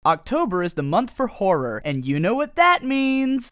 October is the month for horror, and you know what that means.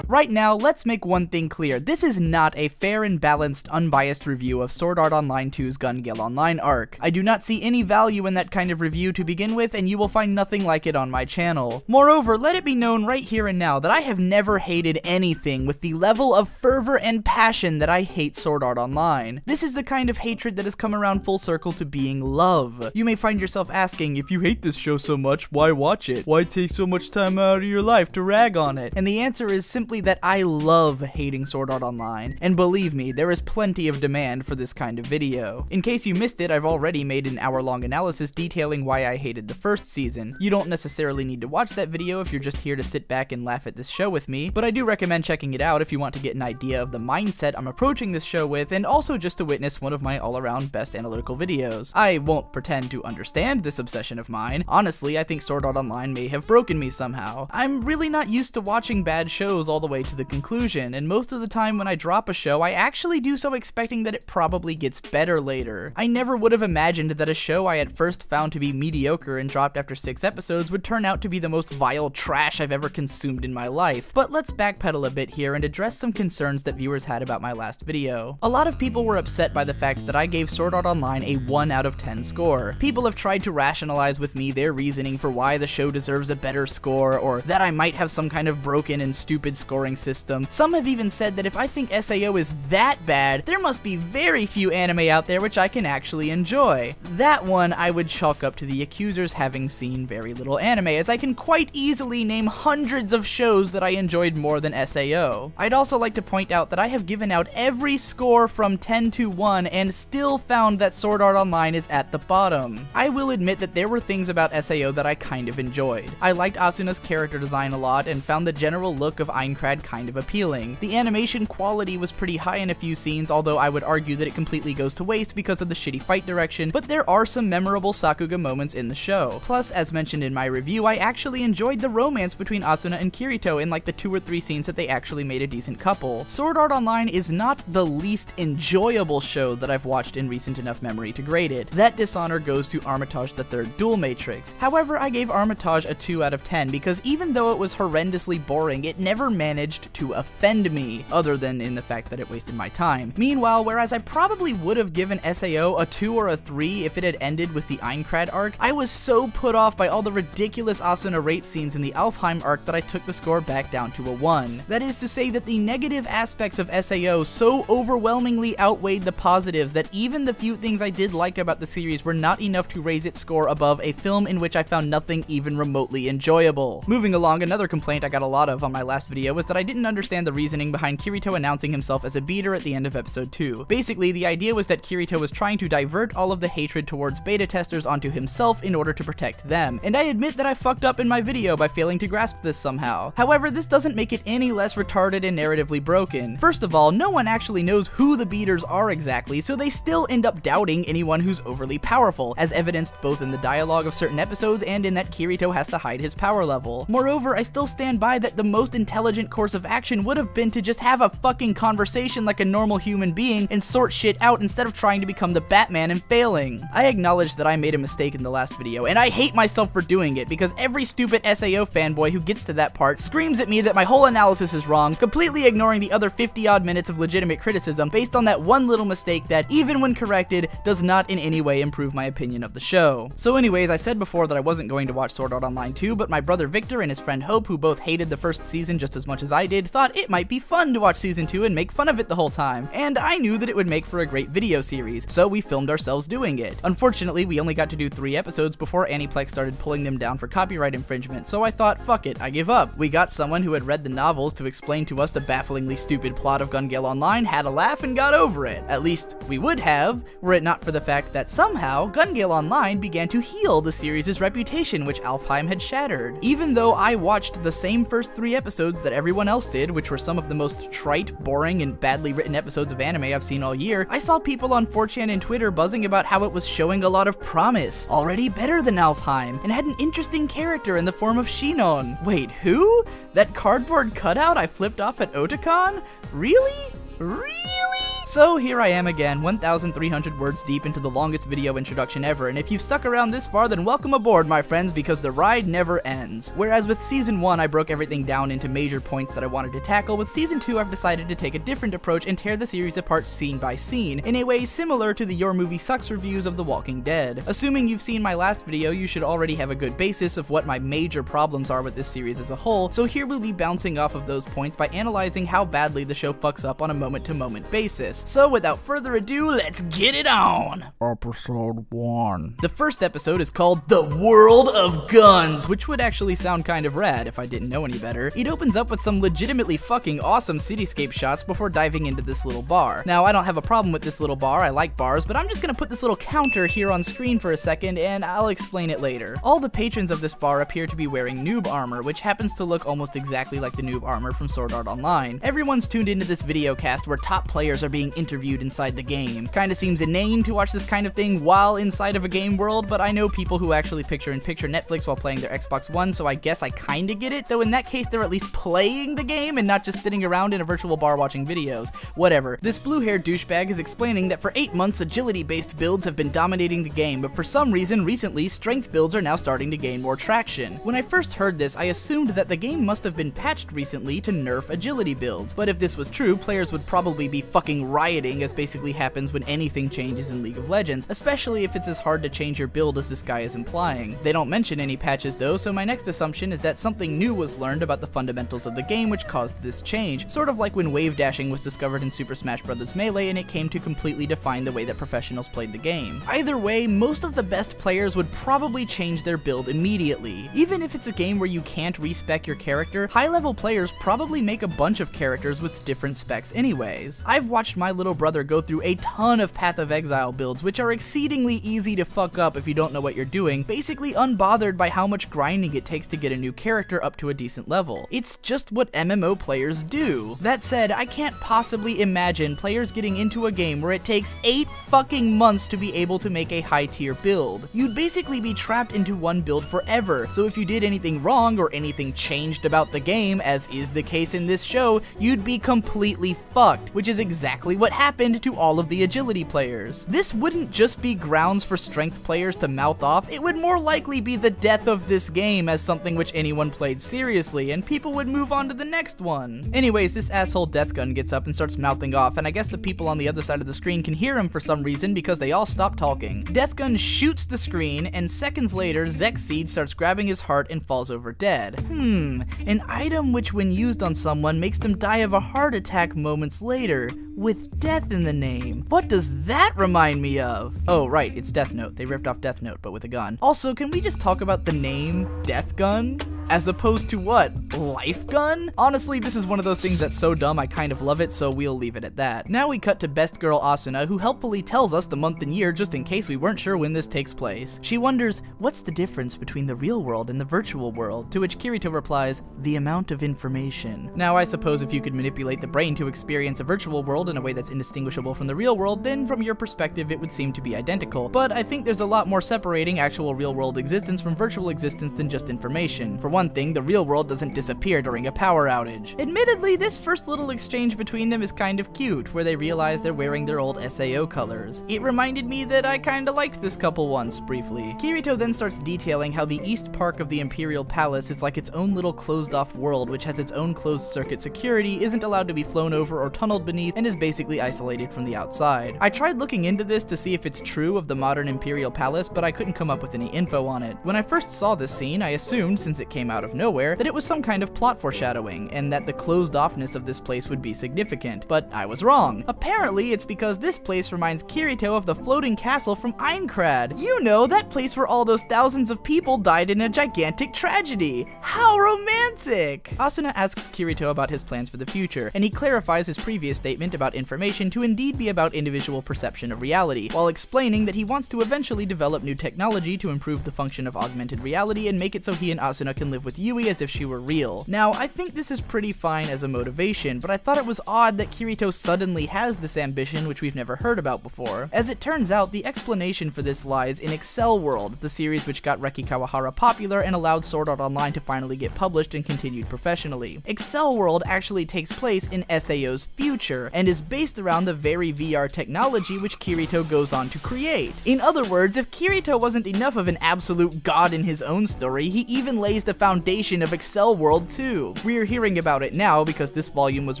Right now, let's make one thing clear. This is not a fair and balanced, unbiased review of Sword Art Online 2's Gun Gale Online arc. I do not see any value in that kind of review to begin with, and you will find nothing like it on my channel. Moreover, let it be known right here and now that I have never hated anything with the level of fervor and passion that I hate Sword Art Online. This is the kind of hatred that has come around full circle to being love. You may find yourself asking, if you hate this show so much, why watch it? Why take so much time out of your life to rag on it? And the answer is simply that I love hating Sword Art Online, and believe me, there is plenty of demand for this kind of video. In case you missed it, I've already made an hour-long analysis detailing why I hated the first season. You don't necessarily need to watch that video if you're just here to sit back and laugh at this show with me, but I do recommend checking it out if you want to get an idea of the mindset I'm approaching this show with, and also just to witness one of my all-around best analytical videos. I won't pretend to understand this obsession of mine. Honestly, I think Sword Art Online may have broken me somehow. I'm really not used to watching bad shows all the way to the conclusion, and most of the time when I drop a show, I actually do so expecting that it probably gets better later. I never would have imagined that a show I had first found to be mediocre and dropped after 6 episodes would turn out to be the most vile trash I've ever consumed in my life. But let's backpedal a bit here and address some concerns that viewers had about my last video. A lot of people were upset by the fact that I gave Sword Art Online a 1 out of 10 score. People have tried to rationalize with me their reasoning for why the show deserves a better score, or that I might have some kind of broken and stupid scoring system. Some have even said that if I think SAO is that bad, there must be very few anime out there which I can actually enjoy. That one I would chalk up to the accusers having seen very little anime, as I can quite easily name hundreds of shows that I enjoyed more than SAO. I'd also like to point out that I have given out every score from 10 to 1 and still found that Sword Art Online is at the bottom. I will admit that there were things about SAO that I kind of enjoyed. I liked Asuna's character design a lot and found the general look of Aincrad kind of appealing. The animation quality was pretty high in a few scenes, although I would argue that it completely goes to waste because of the shitty fight direction, but there are some memorable Sakuga moments in the show. Plus, as mentioned in my review, I actually enjoyed the romance between Asuna and Kirito in like the 2 or 3 scenes that they actually made a decent couple. Sword Art Online is not the least enjoyable show that I've watched in recent enough memory to grade it. That dishonor goes to Armitage the Third Duel Matrix. However, I gave Armitage a 2 out of 10 because even though it was horrendously boring, it never managed to offend me, other than in the fact that it wasted my time. Meanwhile, whereas I probably would have given SAO a 2 or a 3 if it had ended with the Aincrad arc, I was so put off by all the ridiculous Asuna rape scenes in the Alfheim arc that I took the score back down to a 1. That is to say that the negative aspects of SAO so overwhelmingly outweighed the positives that even the few things I did like about the series were not enough to raise its score above a film in which I found nothing even remotely enjoyable. Moving along, another complaint I got a lot of on my last video was that I didn't understand the reasoning behind Kirito announcing himself as a beater at the end of episode 2. Basically, the idea was that Kirito was trying to divert all of the hatred towards beta testers onto himself in order to protect them, and I admit that I fucked up in my video by failing to grasp this somehow. However, this doesn't make it any less retarded and narratively broken. First of all, no one actually knows who the beaters are exactly, so they still end up doubting anyone who's overly powerful, as evidenced both in the dialogue of certain episodes and in that Kirito has to hide his power level. Moreover, I still stand by that the most intelligent course of action would have been to just have a fucking conversation like a normal human being and sort shit out instead of trying to become the Batman and failing. I acknowledge that I made a mistake in the last video, and I hate myself for doing it because every stupid SAO fanboy who gets to that part screams at me that my whole analysis is wrong, completely ignoring the other 50-odd minutes of legitimate criticism based on that one little mistake that, even when corrected, does not in any way improve my opinion of the show. So anyways, I said before that I wasn't going to watch Sword Art Online 2, but my brother Victor and his friend Hope, who both hated the first season just as much as I did, thought it might be fun to watch season 2 and make fun of it the whole time. And I knew that it would make for a great video series, so we filmed ourselves doing it. Unfortunately, we only got to do 3 episodes before Aniplex started pulling them down for copyright infringement, so I thought, fuck it, I give up. We got someone who had read the novels to explain to us the bafflingly stupid plot of Gun Gale Online, had a laugh, and got over it. At least, we would have, were it not for the fact that somehow, Gun Gale Online began to heal the series' reputation, which Alfheim had shattered. Even though I watched the same first 3 episodes that everyone else did, which were some of the most trite, boring, and badly written episodes of anime I've seen all year, I saw people on 4chan and Twitter buzzing about how it was showing a lot of promise, already better than Alfheim, and had an interesting character in the form of Shinon. Wait, who? That cardboard cutout I flipped off at Otakon? Really? Really? So here I am again, 1,300 words deep into the longest video introduction ever, and if you've stuck around this far, then welcome aboard, my friends, because the ride never ends. Whereas with Season 1, I broke everything down into major points that I wanted to tackle, with Season 2, I've decided to take a different approach and tear the series apart scene by scene, in a way similar to the Your Movie Sucks reviews of The Walking Dead. Assuming you've seen my last video, you should already have a good basis of what my major problems are with this series as a whole, so here we'll be bouncing off of those points by analyzing how badly the show fucks up on a moment-to-moment basis. So without further ado, let's get it on! Episode 1. The first episode is called The World of Guns, which would actually sound kind of rad if I didn't know any better. It opens up with some legitimately fucking awesome cityscape shots before diving into this little bar. Now, I don't have a problem with this little bar, I like bars, but I'm just gonna put this little counter here on screen for a second, and I'll explain it later. All the patrons of this bar appear to be wearing noob armor, which happens to look almost exactly like the noob armor from Sword Art Online. Everyone's tuned into this video cast where top players are being interviewed inside the game. Kinda seems inane to watch this kind of thing while inside of a game world, but I know people who actually picture-in-picture Netflix while playing their Xbox One, so I guess I kinda get it, though in that case they're at least playing the game and not just sitting around in a virtual bar watching videos. Whatever. This blue-haired douchebag is explaining that for 8 months agility-based builds have been dominating the game, but for some reason recently strength builds are now starting to gain more traction. When I first heard this, I assumed that the game must have been patched recently to nerf agility builds, but if this was true, players would probably be fucking rioting, as basically happens when anything changes in League of Legends, especially if it's as hard to change your build as this guy is implying. They don't mention any patches though, so my next assumption is that something new was learned about the fundamentals of the game which caused this change, sort of like when wave dashing was discovered in Super Smash Bros. Melee and it came to completely define the way that professionals played the game. Either way, most of the best players would probably change their build immediately. Even if it's a game where you can't respec your character, high-level players probably make a bunch of characters with different specs anyways. I've watched my little brother go through a ton of Path of Exile builds, which are exceedingly easy to fuck up if you don't know what you're doing, basically unbothered by how much grinding it takes to get a new character up to a decent level. It's just what MMO players do. That said, I can't possibly imagine players getting into a game where it takes 8 fucking months to be able to make a high-tier build. You'd basically be trapped into one build forever, so if you did anything wrong or anything changed about the game, as is the case in this show, you'd be completely fucked, which is exactly what happened to all of the agility players. This wouldn't just be grounds for strength players to mouth off, it would more likely be the death of this game as something which anyone played seriously, and people would move on to the next one. Anyways, this asshole Deathgun gets up and starts mouthing off, and I guess the people on the other side of the screen can hear him for some reason because they all stop talking. Deathgun shoots the screen, and seconds later, Zexseed starts grabbing his heart and falls over dead. An item which when used on someone makes them die of a heart attack moments later, with death in the name. What does that remind me of? Oh right, it's Death Note. They ripped off Death Note, but with a gun. Also, can we just talk about the name Death Gun? As opposed to what? Life Gun? Honestly, this is one of those things that's so dumb I kind of love it, so we'll leave it at that. Now we cut to Best Girl Asuna, who helpfully tells us the month and year just in case we weren't sure when this takes place. She wonders, what's the difference between the real world and the virtual world? To which Kirito replies, the amount of information. Now I suppose if you could manipulate the brain to experience a virtual world in a way that's indistinguishable from the real world, then from your perspective it would seem to be identical. But I think there's a lot more separating actual real world existence from virtual existence than just information. For one thing, the real world doesn't disappear during a power outage. Admittedly, this first little exchange between them is kind of cute, where they realize they're wearing their old SAO colors. It reminded me that I kinda liked this couple once, briefly. Kirito then starts detailing how the East Park of the Imperial Palace is like its own little closed-off world, which has its own closed-circuit security, isn't allowed to be flown over or tunneled beneath, and is basically isolated from the outside. I tried looking into this to see if it's true of the modern Imperial Palace, but I couldn't come up with any info on it. When I first saw this scene, I assumed, since it came out of nowhere, that it was some kind of plot foreshadowing, and that the closed-offness of this place would be significant, but I was wrong. Apparently, it's because this place reminds Kirito of the floating castle from Aincrad. You know, that place where all those thousands of people died in a gigantic tragedy. How romantic! Asuna asks Kirito about his plans for the future, and he clarifies his previous statement about information to indeed be about individual perception of reality, while explaining that he wants to eventually develop new technology to improve the function of augmented reality and make it so he and Asuna can live with Yui as if she were real. Now, I think this is pretty fine as a motivation, but I thought it was odd that Kirito suddenly has this ambition which we've never heard about before. As it turns out, the explanation for this lies in Excel World, the series which got Reki Kawahara popular and allowed Sword Art Online to finally get published and continued professionally. Excel World actually takes place in SAO's future, and is based around the very VR technology which Kirito goes on to create. In other words, if Kirito wasn't enough of an absolute god in his own story, he even lays the foundation of Excel World too. We're hearing about it now because this volume was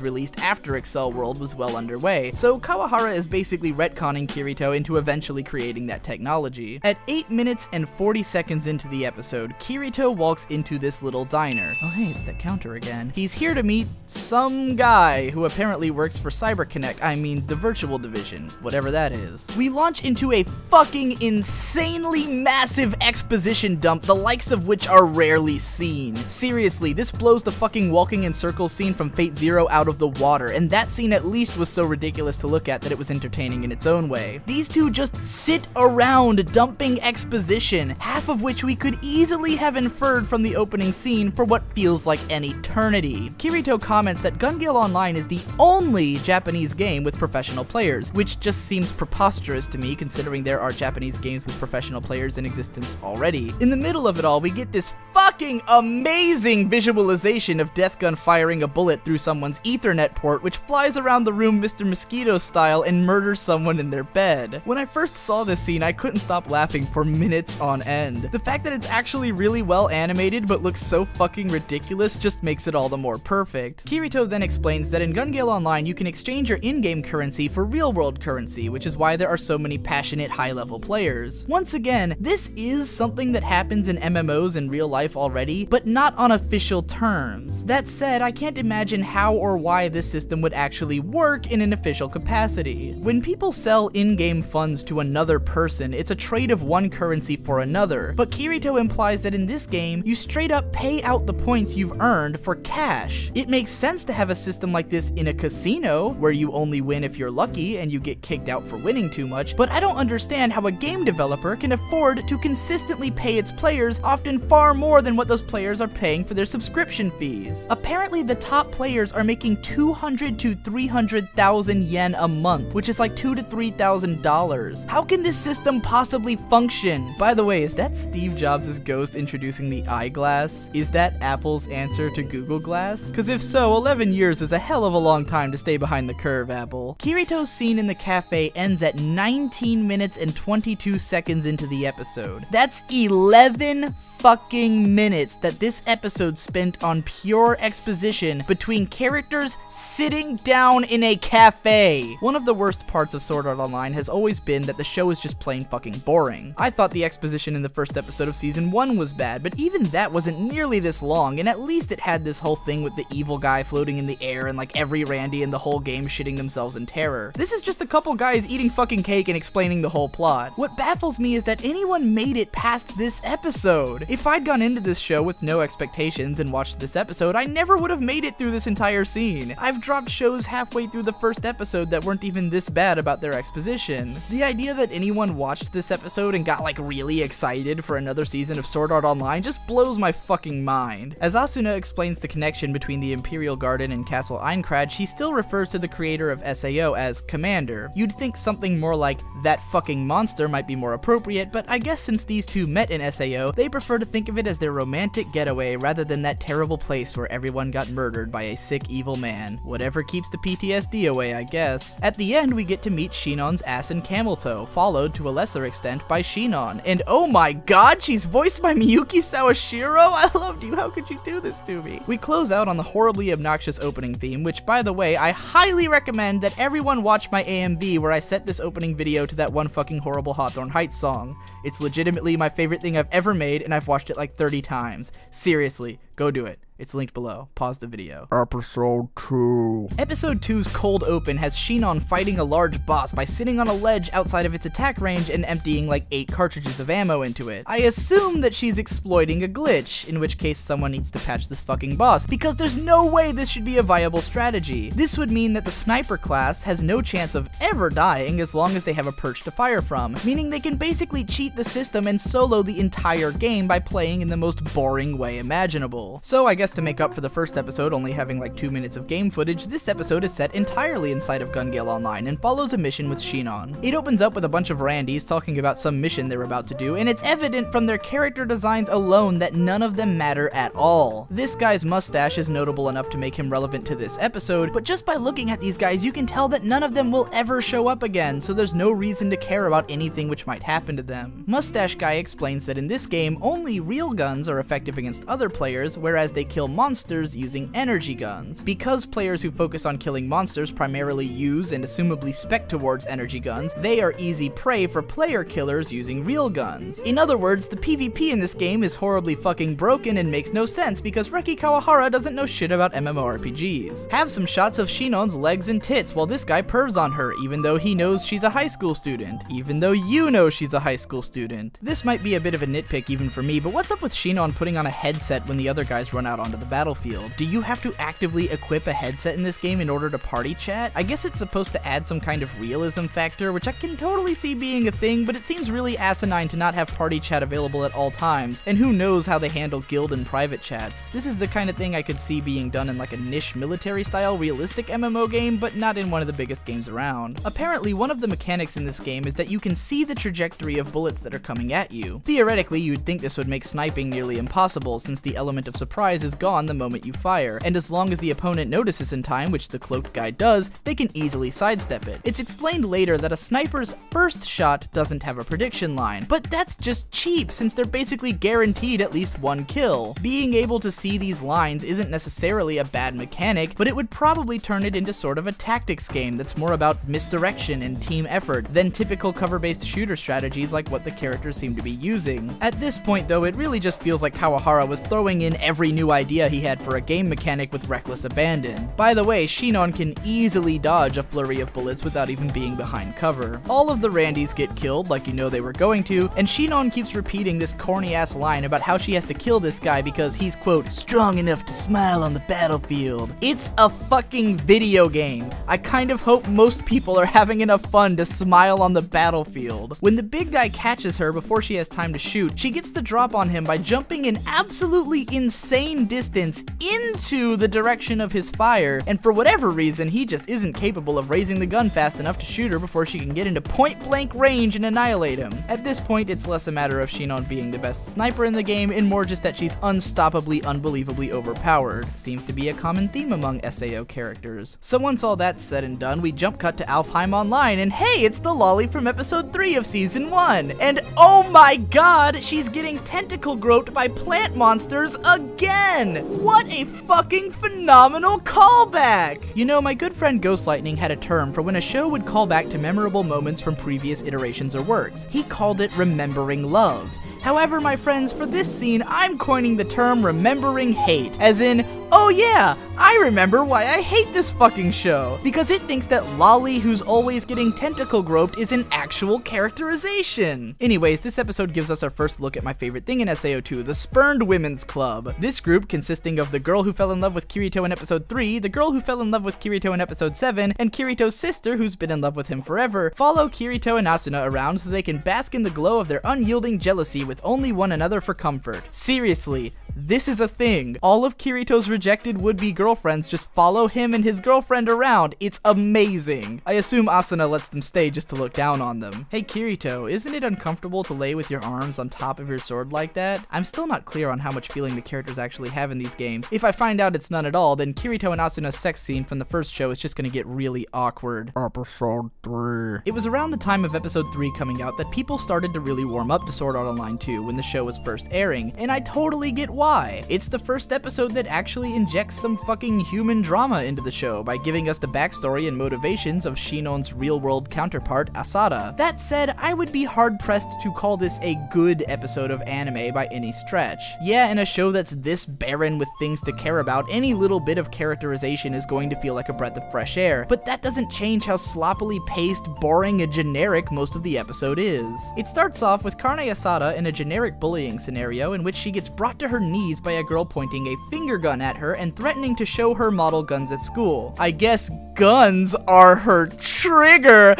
released after Excel World was well underway, so Kawahara is basically retconning Kirito into eventually creating that technology. At 8 minutes and 40 seconds into the episode, Kirito walks into this little diner. Oh hey, it's that counter again. He's here to meet some guy who apparently works for CyberConnect, I mean the virtual division, whatever that is. We launch into a fucking insanely massive exposition dump, the likes of which are rarely seen. Seriously, this blows the fucking walking in circles scene from Fate Zero out of the water, and that scene at least was so ridiculous to look at that it was entertaining in its own way. These two just sit around dumping exposition, half of which we could easily have inferred from the opening scene for what feels like an eternity. Kirito comments that Gun Gale Online is the only Japanese game with professional players, which just seems preposterous to me considering there are Japanese games with professional players in existence already. In the middle of it all, we get this fucking amazing visualization of Death Gun firing a bullet through someone's Ethernet port, which flies around the room Mr. Mosquito style and murders someone in their bed. When I first saw this scene, I couldn't stop laughing for minutes on end. The fact that it's actually really well animated but looks so fucking ridiculous just makes it all the more perfect. Kirito then explains that in Gun Gale Online you can exchange your in-game currency for real-world currency, which is why there are so many passionate high-level players. Once again, this is something that happens in MMOs in real life already, but not on official terms. That said, I can't imagine how or why this system would actually work in an official capacity. When people sell in-game funds to another person, it's a trade of one currency for another, but Kirito implies that in this game, you straight up pay out the points you've earned for cash. It makes sense to have a system like this in a casino, where you only win if you're lucky and you get kicked out for winning too much, but I don't understand how a game developer can afford to consistently pay its players often far more than what those players are paying for their subscription fees. Apparently the top players are making 200 to 300,000 yen a month, which is like $2,000 to $3,000. How can this system possibly function? By the way, is that Steve Jobs' ghost introducing the eyeglass? Is that Apple's answer to Google Glass? Cause if so, 11 years is a hell of a long time to stay behind the curve, Apple. Kirito's scene in the cafe ends at 19 minutes and 22 seconds into the episode. That's 11 fucking minutes that this episode spent on pure exposition between characters sitting down in a cafe. One of the worst parts of Sword Art Online has always been that the show is just plain fucking boring. I thought the exposition in the first episode of season 1 was bad, but even that wasn't nearly this long, and at least it had this whole thing with the evil guy floating in the air and like every Randy in the whole game shitting themselves in terror. This is just a couple guys eating fucking cake and explaining the whole plot. What baffles me is that anyone made it past this episode. If I'd gone into this show with no expectations and watched this episode, I never would have made it through this entire scene. I've dropped shows halfway through the first episode that weren't even this bad about their exposition. The idea that anyone watched this episode and got like really excited for another season of Sword Art Online just blows my fucking mind. As Asuna explains the connection between the Imperial Garden and Castle Aincrad, she still refers to the creator of SAO as Commander. You'd think something more like that fucking monster might be more appropriate, but I guess since these two met in SAO, they prefer to think of it as their romantic getaway rather than that terrible place where everyone got murdered by a sick evil man. Whatever keeps the PTSD away, I guess. At the end, we get to meet Shinon's ass and camel toe, followed to a lesser extent by Shinon. And oh my god, she's voiced by Miyuki Sawashiro? I loved you, how could you do this to me? We close out on the horribly obnoxious opening theme, which by the way, I highly recommend that everyone watch my AMV where I set this opening video to that one fucking horrible Hawthorne Heights song. It's legitimately my favorite thing I've ever made, and I've watched it like 30 times. Seriously, Go do it. It's linked below. Pause the video. Episode 2. Episode 2's cold open has Shinon fighting a large boss by sitting on a ledge outside of its attack range and emptying like 8 cartridges of ammo into it. I assume that she's exploiting a glitch, in which case someone needs to patch this fucking boss, because there's no way this should be a viable strategy. This would mean that the sniper class has no chance of ever dying as long as they have a perch to fire from, meaning they can basically cheat the system and solo the entire game by playing in the most boring way imaginable. So I guess to make up for the first episode only having like 2 minutes of game footage, this episode is set entirely inside of Gun Gale Online and follows a mission with Shinon. It opens up with a bunch of Randys talking about some mission they're about to do, and it's evident from their character designs alone that none of them matter at all. This guy's mustache is notable enough to make him relevant to this episode, but just by looking at these guys you can tell that none of them will ever show up again, so there's no reason to care about anything which might happen to them. Mustache Guy explains that in this game only real guns are effective against other players, whereas they kill monsters using energy guns. Because players who focus on killing monsters primarily use and assumably spec towards energy guns, they are easy prey for player killers using real guns. In other words, the PvP in this game is horribly fucking broken and makes no sense because Reki Kawahara doesn't know shit about MMORPGs. Have some shots of Shinon's legs and tits while this guy pervs on her, even though he knows she's a high school student. Even though you know she's a high school student. This might be a bit of a nitpick even for me, but what's up with Shinon putting on a headset when the other guys run out onto the battlefield? Do you have to actively equip a headset in this game in order to party chat? I guess it's supposed to add some kind of realism factor, which I can totally see being a thing, but it seems really asinine to not have party chat available at all times, and who knows how they handle guild and private chats. This is the kind of thing I could see being done in like a niche military style realistic MMO game, but not in one of the biggest games around. Apparently, one of the mechanics in this game is that you can see the trajectory of bullets that are coming at you. Theoretically, you'd think this would make sniping nearly impossible since the element of surprise is gone the moment you fire, and as long as the opponent notices in time, which the cloaked guy does, they can easily sidestep it. It's explained later that a sniper's first shot doesn't have a prediction line, but that's just cheap since they're basically guaranteed at least one kill. Being able to see these lines isn't necessarily a bad mechanic, but it would probably turn it into sort of a tactics game that's more about misdirection and team effort than typical cover-based shooter strategies like what the characters seem to be using. At this point though, it really just feels like Kawahara was throwing in every new idea he had for a game mechanic with reckless abandon. By the way, Shinon can easily dodge a flurry of bullets without even being behind cover. All of the Randys get killed like you know they were going to, and Shinon keeps repeating this corny ass line about how she has to kill this guy because he's quote, strong enough to smile on the battlefield. It's a fucking video game. I kind of hope most people are having enough fun to smile on the battlefield. When the big guy catches her before she has time to shoot, she gets the drop on him by jumping an absolutely insane distance into the direction of his fire, and for whatever reason, he just isn't capable of raising the gun fast enough to shoot her before she can get into point-blank range and annihilate him. At this point, it's less a matter of Shinon being the best sniper in the game, and more just that she's unstoppably, unbelievably overpowered. Seems to be a common theme among SAO characters. So once all that's said and done, we jump cut to Alfheim Online, and hey, it's the lolly from episode 3 of season 1! And oh my god, she's getting tentacle groped by plant monsters again! What a fucking phenomenal callback! You know, my good friend Ghost Lightning had a term for when a show would call back to memorable moments from previous iterations or works. He called it remembering love. However, my friends, for this scene, I'm coining the term remembering hate, as in, oh yeah, I remember why I hate this fucking show, because it thinks that Lolly who's always getting tentacle groped is an actual characterization. Anyways, this episode gives us our first look at my favorite thing in SAO2, the Spurned Women's Club. This group, consisting of the girl who fell in love with Kirito in episode 3, the girl who fell in love with Kirito in episode 7, and Kirito's sister who's been in love with him forever, follow Kirito and Asuna around so they can bask in the glow of their unyielding jealousy with only one another for comfort. Seriously, this is a thing. All of Kirito's rejected would-be girlfriends just follow him and his girlfriend around. It's amazing. I assume Asuna lets them stay just to look down on them. Hey Kirito, isn't it uncomfortable to lay with your arms on top of your sword like that? I'm still not clear on how much feeling the characters actually have in these games. If I find out it's none at all, then Kirito and Asuna's sex scene from the first show is just gonna get really awkward. Episode 3. It was around the time of episode 3 coming out that people started to really warm up to Sword Art Online 2 when the show was first airing, and I totally get why. why. It's the first episode that actually injects some fucking human drama into the show by giving us the backstory and motivations of Shinon's real-world counterpart, Asada. That said, I would be hard-pressed to call this a good episode of anime by any stretch. Yeah, in a show that's this barren with things to care about, any little bit of characterization is going to feel like a breath of fresh air, but that doesn't change how sloppily paced, boring, and generic most of the episode is. It starts off with Carne Asada in a generic bullying scenario in which she gets brought to her knees by a girl pointing a finger gun at her and threatening to show her model guns at school. I guess guns are her trigger.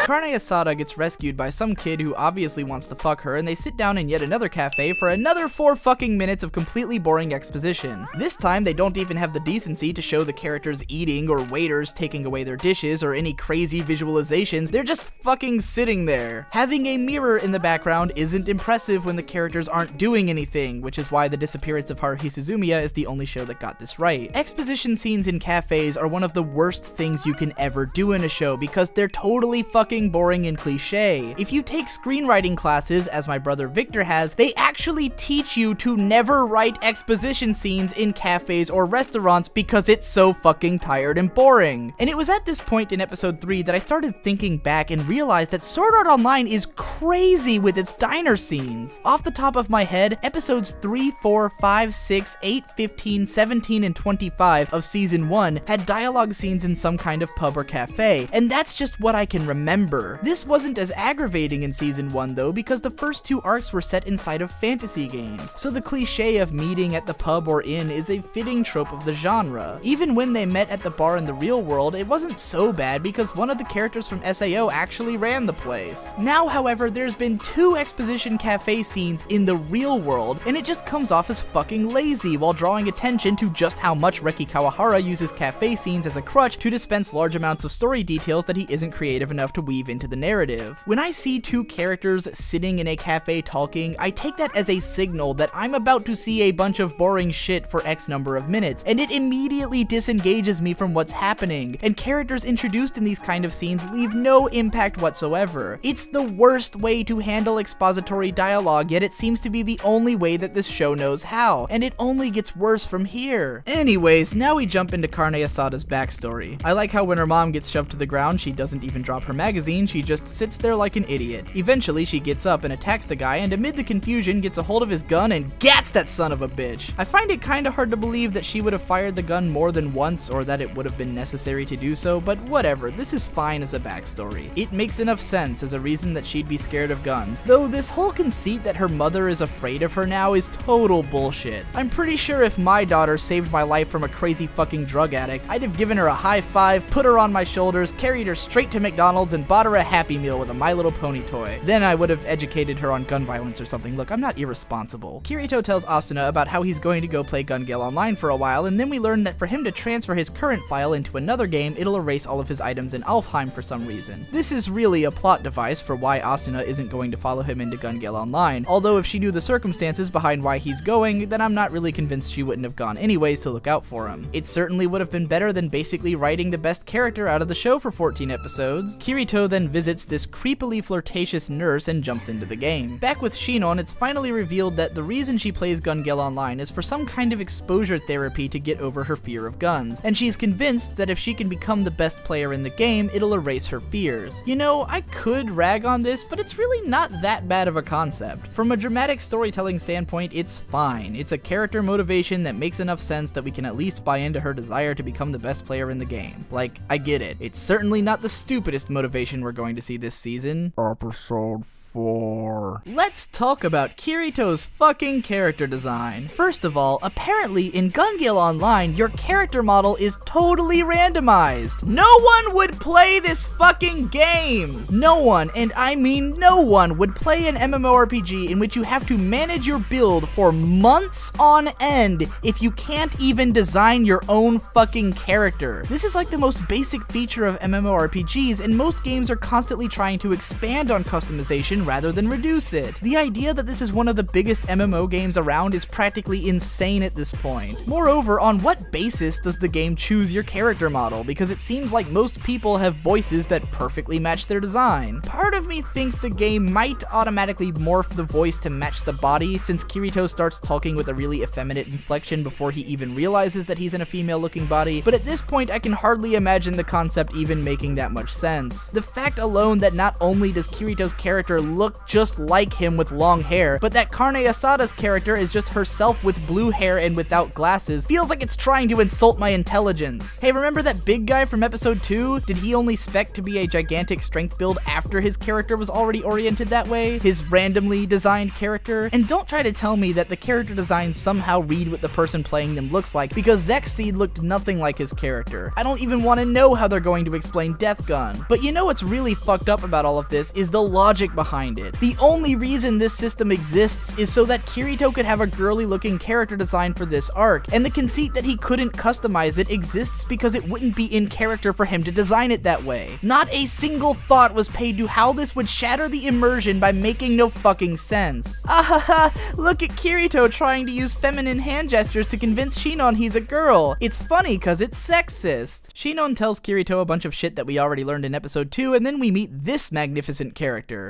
Carne Asada gets rescued by some kid who obviously wants to fuck her, and they sit down in yet another cafe for another 4 fucking minutes of completely boring exposition. This time, they don't even have the decency to show the characters eating or waiters taking away their dishes or any crazy visualizations. They're just fucking sitting there. Having a mirror in the background isn't impressive when the characters aren't doing anything, which is why The Disappearance of Haruhi Suzumiya is the only show that got this right. Exposition scenes in cafes are one of the worst things you can ever do in a show because they're totally fucking boring and cliche. If you take screenwriting classes, as my brother Victor has, they actually teach you to never write exposition scenes in cafes or restaurants because it's so fucking tired and boring. And it was at this point in episode 3 that I started thinking back and realized that Sword Art Online is crazy with its diner scenes. Off the top of my head, episodes 3, 4, 5, 6, 8, 15, 17, and 25 of season 1 had dialogue scenes in some kind of pub or cafe, and that's just what I can remember. This wasn't as aggravating in season 1 though, because the first 2 arcs were set inside of fantasy games, so the cliche of meeting at the pub or inn is a fitting trope of the genre. Even when they met at the bar in the real world, it wasn't so bad because one of the characters from SAO actually ran the place. Now, however, there's been 2 exposition cafe scenes in the real world, and it just comes off as fucking lazy while drawing attention to just how much Reki Kawahara uses cafe scenes as a crutch to dispense large amounts of story details that he isn't creative enough to weave into the narrative. When I see 2 characters sitting in a cafe talking, I take that as a signal that I'm about to see a bunch of boring shit for X number of minutes, and it immediately disengages me from what's happening, and characters introduced in these kind of scenes leave no impact whatsoever. It's the worst way to handle expository dialogue, yet it seems to be the only way that this show knows how, and it only gets worse from here. Anyways, now we jump into Carne Asada's backstory. I like how when her mom gets shoved to the ground, she doesn't even drop her magazine, she just sits there like an idiot. Eventually, she gets up and attacks the guy, and amid the confusion, gets a hold of his gun and gats that son of a bitch. I find it kinda hard to believe that she would have fired the gun more than once, or that it would have been necessary to do so, but whatever, this is fine as a backstory. It makes enough sense as a reason that she'd be scared of guns, though this whole conceit that her mother is afraid of her now is total bullshit. I'm pretty sure if my daughter saved my life from a crazy fucking drug addict, I'd have given her a high five, put her on my shoulders, carried her straight to McDonald's, and bought her a Happy Meal with a My Little Pony toy. Then I would have educated her on gun violence or something. Look, I'm not irresponsible. Kirito tells Asuna about how he's going to go play Gun Gale Online for a while, and then we learn that for him to transfer his current file into another game, it'll erase all of his items in Alfheim for some reason. This is really a plot device for why Asuna isn't going to follow him into Gun Gale Online, although if she knew the circumstances behind why he's going, then I'm not really convinced she wouldn't have gone anyways to look out for him. It certainly would have been better than basically writing the best character out of the show for 14 episodes. Kirito then visits this creepily flirtatious nurse and jumps into the game. Back with Shinon, it's finally revealed that the reason she plays Gun Gale Online is for some kind of exposure therapy to get over her fear of guns, and she's convinced that if she can become the best player in the game, it'll erase her fears. You know, I could rag on this, but it's really not that bad of a concept. From a dramatic storytelling standpoint, it's fine. It's a character motivation that makes enough sense that we can at least buy into her desire to become the best player in the game. Like, I get it. It's certainly not the stupidest motivation we're going to see this season. Episode 4. Let's talk about Kirito's fucking character design. First of all, apparently in Gun Gale Online, your character model is totally randomized. No one would play this fucking game! No one, and I mean no one, would play an MMORPG in which you have to manage your build for months on end if you can't even design your own fucking character. This is like the most basic feature of MMORPGs, and most games are constantly trying to expand on customization tension rather than reduce it. The idea that this is one of the biggest MMO games around is practically insane at this point. Moreover, on what basis does the game choose your character model? Because it seems like most people have voices that perfectly match their design. Part of me thinks the game might automatically morph the voice to match the body, since Kirito starts talking with a really effeminate inflection before he even realizes that he's in a female-looking body, but at this point I can hardly imagine the concept even making that much sense. The fact alone that not only does Kirito's character look just like him with long hair, but that Carne Asada's character is just herself with blue hair and without glasses feels like it's trying to insult my intelligence. Hey, remember that big guy from episode 2? Did he only spec to be a gigantic strength build after his character was already oriented that way? His randomly designed character? And don't try to tell me that the character designs somehow read what the person playing them looks like, because Zexseed looked nothing like his character. I don't even want to know how they're going to explain Death Gun. But you know what's really fucked up about all of this is the logic behind it. The only reason this system exists is so that Kirito could have a girly looking character design for this arc, and the conceit that he couldn't customize it exists because it wouldn't be in character for him to design it that way. Not a single thought was paid to how this would shatter the immersion by making no fucking sense. Ahaha, look at Kirito trying to use feminine hand gestures to convince Shinon he's a girl. It's funny cause it's sexist. Shinon tells Kirito a bunch of shit that we already learned in episode 2, and then we meet this magnificent character.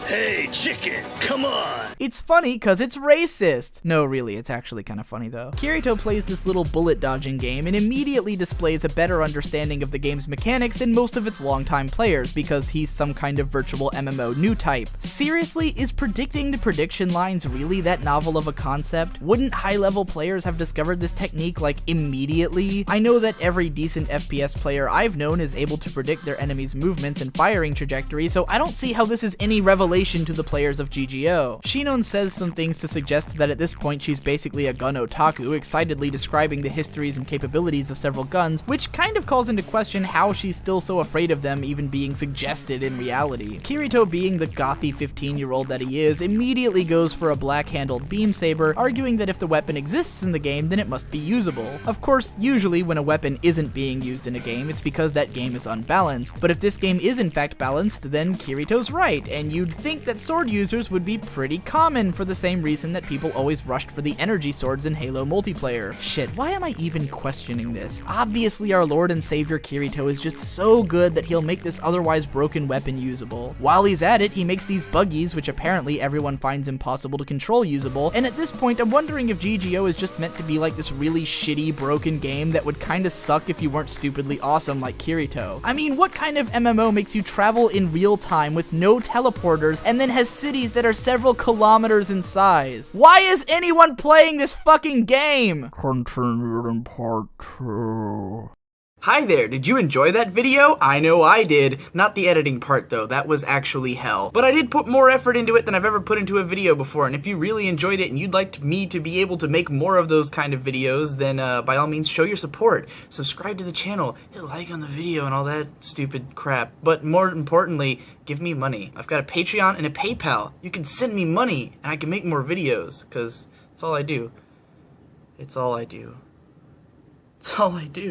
Hey, chicken, come on! It's funny cause it's racist. No, really, it's actually kind of funny though. Kirito plays this little bullet dodging game and immediately displays a better understanding of the game's mechanics than most of its longtime players because he's some kind of virtual MMO new type. Seriously, is predicting the prediction lines really that novel of a concept? Wouldn't high-level players have discovered this technique like immediately? I know that every decent FPS player I've known is able to predict their enemies' movements and firing trajectory, so I don't see how this is any revelation to the players of GGO. Shinon says some things to suggest that at this point she's basically a gun otaku, excitedly describing the histories and capabilities of several guns, which kind of calls into question how she's still so afraid of them even being suggested in reality. Kirito, being the gothy 15-year-old that he is, immediately goes for a black-handled beam saber, arguing that if the weapon exists in the game, then it must be usable. Of course, usually when a weapon isn't being used in a game, it's because that game is unbalanced, but if this game is in fact balanced, then Kirito's right, and you'd think that sword users would be pretty common for the same reason that people always rushed for the energy swords in Halo multiplayer. Shit, why am I even questioning this? Obviously our Lord and Savior Kirito is just so good that he'll make this otherwise broken weapon usable. While he's at it, he makes these buggies, which apparently everyone finds impossible to control, usable, and at this point I'm wondering if GGO is just meant to be like this really shitty broken game that would kinda suck if you weren't stupidly awesome like Kirito. I mean, what kind of MMO makes you travel in real time with no teleporters and then has cities that are several kilometers in size? Why is anyone playing this fucking game? Continued in part 2. Hi there, did you enjoy that video? I know I did. Not the editing part though, that was actually hell. But I did put more effort into it than I've ever put into a video before, and if you really enjoyed it and you'd like me to be able to make more of those kind of videos, then by all means show your support. Subscribe to the channel, hit like on the video and all that stupid crap. But more importantly, give me money. I've got a Patreon and a PayPal. You can send me money and I can make more videos, because it's all I do. It's all I do. It's all I do.